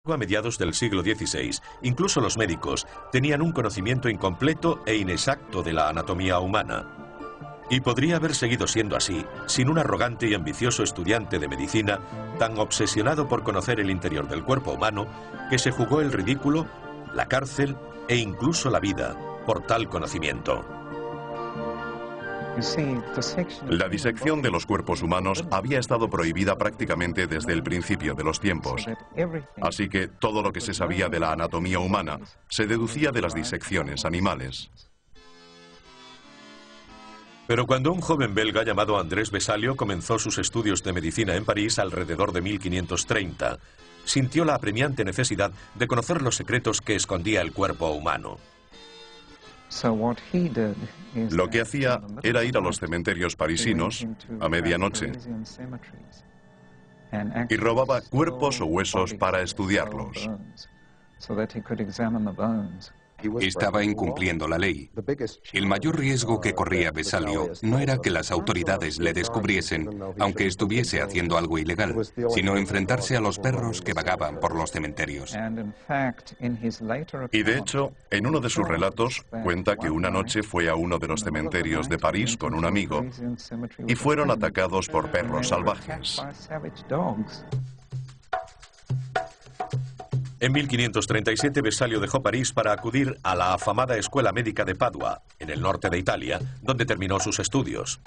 A mediados del siglo XVI, incluso los médicos tenían un conocimiento incompleto e inexacto de la anatomía humana. Y podría haber seguido siendo así sin un arrogante y ambicioso estudiante de medicina tan obsesionado por conocer el interior del cuerpo humano que se jugó el ridículo, la cárcel e incluso la vida por tal conocimiento. La disección de los cuerpos humanos había estado prohibida prácticamente desde el principio de los tiempos. Así que todo lo que se sabía de la anatomía humana se deducía de las disecciones animales. Pero cuando un joven belga llamado Andrés Vesalio comenzó sus estudios de medicina en París alrededor de 1530, sintió la apremiante necesidad de conocer los secretos que escondía el cuerpo humano. Lo que hacía era ir a los cementerios parisinos a medianoche y robaba cuerpos o huesos para estudiarlos. Estaba incumpliendo la ley. El mayor riesgo que corría Vesalio no era que las autoridades le descubriesen, aunque estuviese haciendo algo ilegal, sino enfrentarse a los perros que vagaban por los cementerios. Y de hecho, en uno de sus relatos, cuenta que una noche fue a uno de los cementerios de París con un amigo y fueron atacados por perros salvajes. En 1537 Vesalio dejó París para acudir a la afamada Escuela Médica de Padua, en el norte de Italia, donde terminó sus estudios.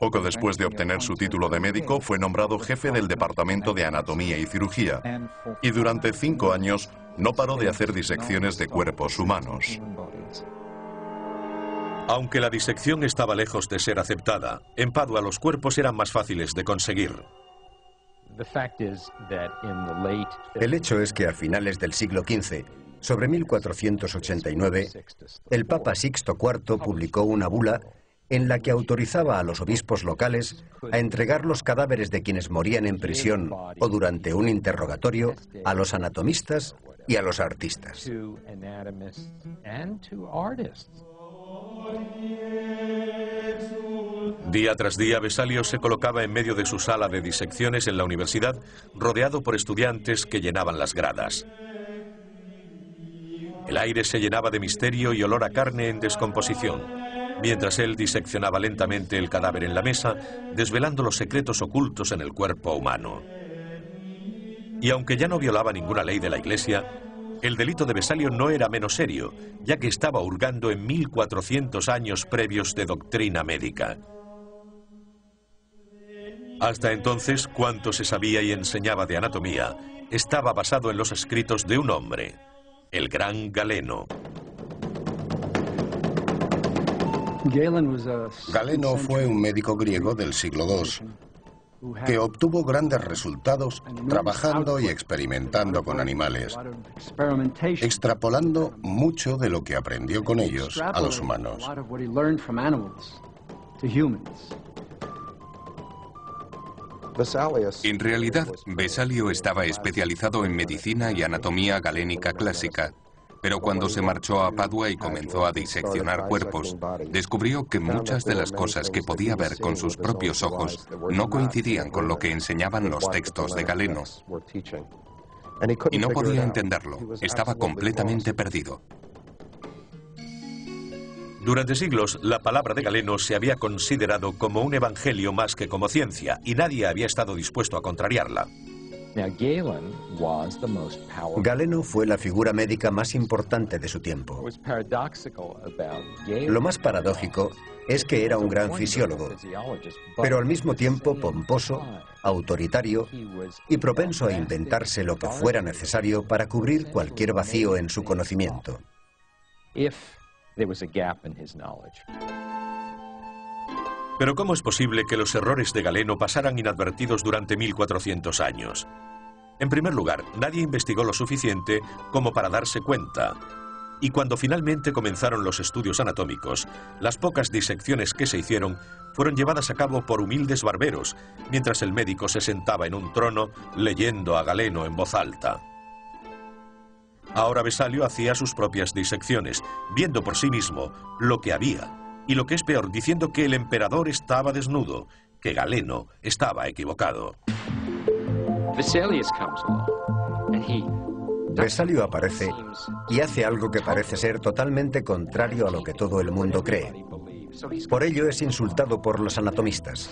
Poco después de obtener su título de médico, fue nombrado jefe del Departamento de Anatomía y Cirugía, y durante 5 años no paró de hacer disecciones de cuerpos humanos. Aunque la disección estaba lejos de ser aceptada, en Padua los cuerpos eran más fáciles de conseguir. El hecho es que a finales del siglo XV, sobre 1489, el Papa Sixto IV publicó una bula en la que autorizaba a los obispos locales a entregar los cadáveres de quienes morían en prisión o durante un interrogatorio a los anatomistas y a los artistas. Día tras día, Vesalio se colocaba en medio de su sala de disecciones en la universidad, rodeado por estudiantes que llenaban las gradas. El aire se llenaba de misterio y olor a carne en descomposición, mientras él diseccionaba lentamente el cadáver en la mesa, desvelando los secretos ocultos en el cuerpo humano. Y aunque ya no violaba ninguna ley de la Iglesia, el delito de Vesalio no era menos serio, ya que estaba hurgando en 1400 años previos de doctrina médica. Hasta entonces, cuanto se sabía y enseñaba de anatomía estaba basado en los escritos de un hombre, el gran Galeno. Galeno fue un médico griego del siglo II que obtuvo grandes resultados trabajando y experimentando con animales, extrapolando mucho de lo que aprendió con ellos a los humanos. En realidad, Vesalio estaba especializado en medicina y anatomía galénica clásica, pero cuando se marchó a Padua y comenzó a diseccionar cuerpos, descubrió que muchas de las cosas que podía ver con sus propios ojos no coincidían con lo que enseñaban los textos de Galeno. Y no podía entenderlo, estaba completamente perdido. Durante siglos, la palabra de Galeno se había considerado como un evangelio más que como ciencia, y nadie había estado dispuesto a contrariarla. Galeno fue la figura médica más importante de su tiempo. Lo más paradójico es que era un gran fisiólogo, pero al mismo tiempo pomposo, autoritario y propenso a inventarse lo que fuera necesario para cubrir cualquier vacío en su conocimiento. Pero ¿cómo es posible que los errores de Galeno pasaran inadvertidos durante 1400 años? En primer lugar, nadie investigó lo suficiente como para darse cuenta. Y cuando finalmente comenzaron los estudios anatómicos, las pocas disecciones que se hicieron fueron llevadas a cabo por humildes barberos, mientras el médico se sentaba en un trono leyendo a Galeno en voz alta. Ahora Vesalio hacía sus propias disecciones, viendo por sí mismo lo que había, y lo que es peor, diciendo que el emperador estaba desnudo, que Galeno estaba equivocado. Vesalio aparece y hace algo que parece ser totalmente contrario a lo que todo el mundo cree. Por ello es insultado por los anatomistas.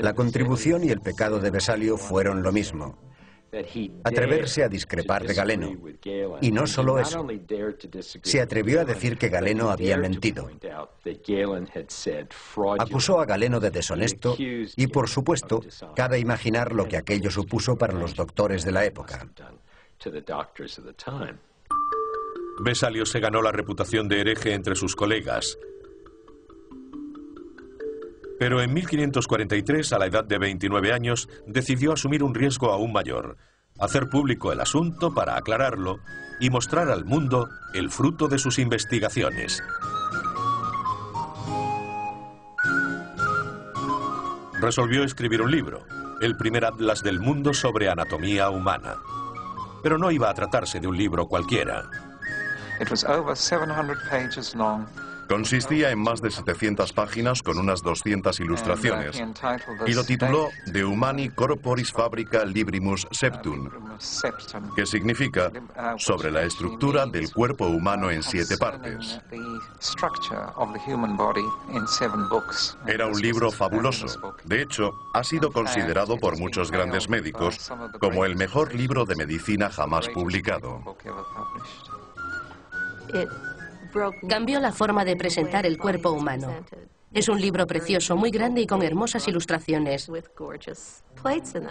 La contribución y el pecado de Vesalio fueron lo mismo. Atreverse a discrepar de Galeno. Y no solo eso. Se atrevió a decir que Galeno había mentido. Acusó a Galeno de deshonesto y, por supuesto, cabe imaginar lo que aquello supuso para los doctores de la época. Vesalio se ganó la reputación de hereje entre sus colegas. Pero en 1543, a la edad de 29 años, decidió asumir un riesgo aún mayor: hacer público el asunto para aclararlo y mostrar al mundo el fruto de sus investigaciones. Resolvió escribir un libro, el primer atlas del mundo sobre anatomía humana. Pero no iba a tratarse de un libro cualquiera. Consistía en más de 700 páginas con unas 200 ilustraciones y lo tituló De Humani Corporis Fabrica Librimus Septum, que significa sobre la estructura del cuerpo humano en 7 partes. Era un libro fabuloso. De hecho, ha sido considerado por muchos grandes médicos como el mejor libro de medicina jamás publicado. Cambió la forma de presentar el cuerpo humano. Es un libro precioso, muy grande y con hermosas ilustraciones.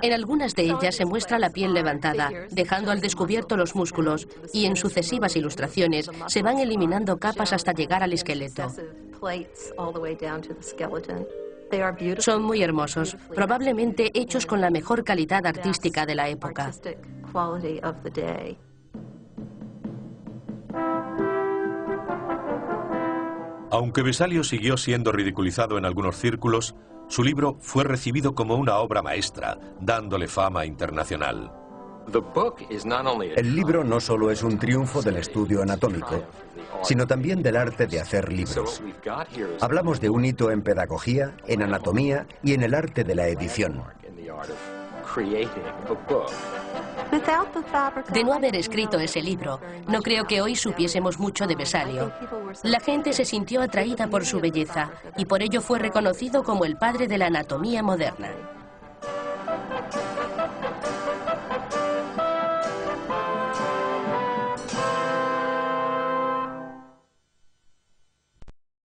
En algunas de ellas se muestra la piel levantada, dejando al descubierto los músculos, y en sucesivas ilustraciones se van eliminando capas hasta llegar al esqueleto. Son muy hermosos, probablemente hechos con la mejor calidad artística de la época. Aunque Vesalio siguió siendo ridiculizado en algunos círculos, su libro fue recibido como una obra maestra, dándole fama internacional. El libro no solo es un triunfo del estudio anatómico, sino también del arte de hacer libros. Hablamos de un hito en pedagogía, en anatomía y en el arte de la edición. De no haber escrito ese libro, no creo que hoy supiésemos mucho de Vesalio. La gente se sintió atraída por su belleza y por ello fue reconocido como el padre de la anatomía moderna.